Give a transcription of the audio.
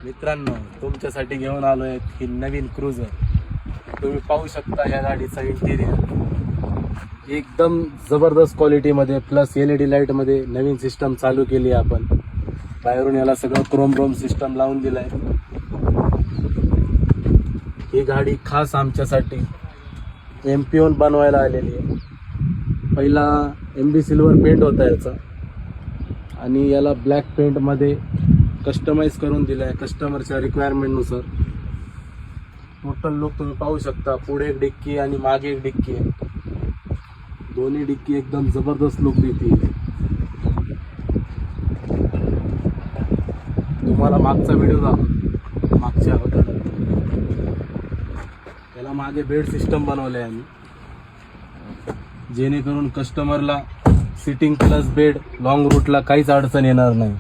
मित्रांनो, तुमच्यासाठी घेऊन आलोय ही नवीन क्रुझर. तुम्ही पाहू शकता या गाडीचा इंटेरियर एकदम जबरदस्त क्वालिटीमध्ये, प्लस LED लाईट मध्ये नवीन सिस्टम चालू केली आपण. बाहेरून याला सगळं क्रोम सिस्टम लावून दिलाय. ही गाडी खास आमच्यासाठी MP1 बनवायला आलेली आहे. पहिला MB सिल्वर पेंट होता याचा आणि याला ब्लॅक पेंट मध्ये कस्टमाइज करून दिलाय कस्टमरच्या रिक्वायरमेंटनुसार. टोटल लुक तुम्ही पाहू शकता. पुढे एक डिक्की आणि मागे एक डिक्की आहे. दोन्ही डिक्की एकदम जबरदस्त लुक देते. तुम्हाला मागचा व्हिडिओ दाखव. मागच्या अगोदर त्याला मागे बेड सिस्टम बनवले आम्ही, जेणेकरून कस्टमरला सिटिंग प्लस बेड लॉंग रूटला काहीच अडचण येणार नाही.